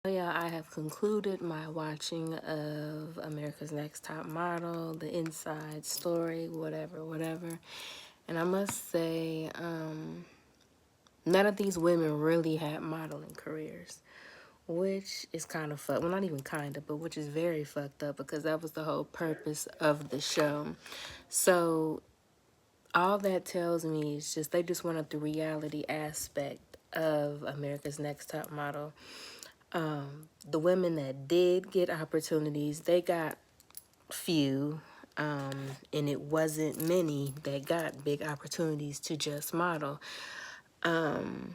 Yeah, I have concluded my watching of America's Next Top Model, the inside story, whatever. And I must say, none of these women really had modeling careers, which is kind of fucked. Well, not even kind of, but which is very fucked up because that was the whole purpose of the show. So all that tells me is just they just wanted the reality aspect of America's Next Top Model. The women that did get opportunities, they got few, and it wasn't many that got big opportunities to just model. And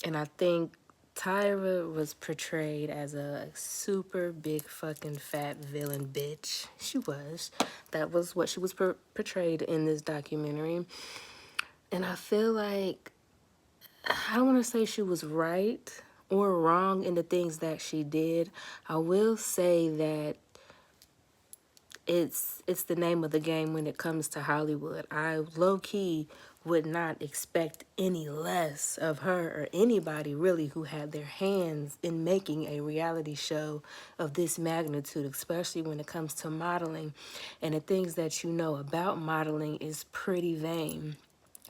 I think Tyra was portrayed as a super big fucking fat villain bitch. She was. That was what she was portrayed in this documentary. And I feel like, I don't want to say she was right or wrong in the things that she did. I will say that it's the name of the game when it comes to Hollywood. I low-key would not expect any less of her or anybody really who had their hands in making a reality show of this magnitude, especially when it comes to modeling. And the things that you know about modeling is pretty vain.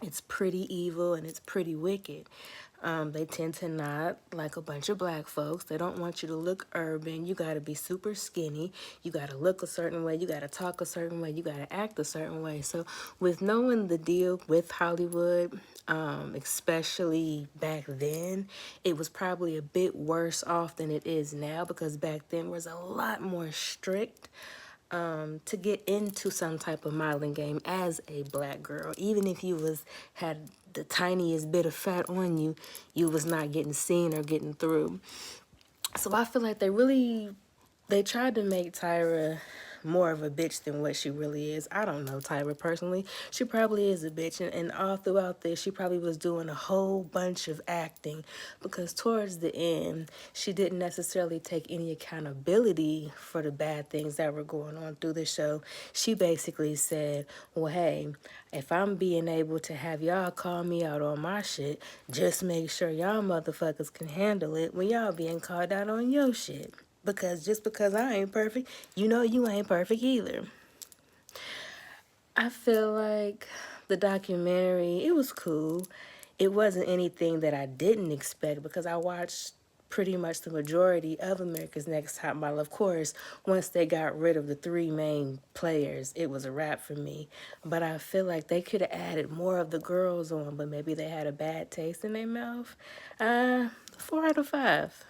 It's pretty evil and it's pretty wicked. They tend to not like a bunch of black folks. They don't want you to look urban. You got to be super skinny. You got to look a certain way. You got to talk a certain way. You got to act a certain way. So with knowing the deal with Hollywood, especially back then, it was probably a bit worse off than it is now because back then was a lot more strict to get into some type of modeling game as a black girl. Even if you had the tiniest bit of fat on you, you was not getting seen or getting through. So I feel like they tried to make Tyra more of a bitch than what she really is. I don't know Tyra personally. She probably is a bitch. And all throughout this, she probably was doing a whole bunch of acting because towards the end, she didn't necessarily take any accountability for the bad things that were going on through the show. She basically said, well, hey, if I'm being able to have y'all call me out on my shit, just make sure y'all motherfuckers can handle it when y'all being called out on your shit. Because just because I ain't perfect, you know you ain't perfect either. I feel like the documentary, it was cool. It wasn't anything that I didn't expect because I watched pretty much the majority of America's Next Top Model. Of course, once they got rid of the three main players, it was a wrap for me. But I feel like they could have added more of the girls on, but maybe they had a bad taste in their mouth. 4 out of 5.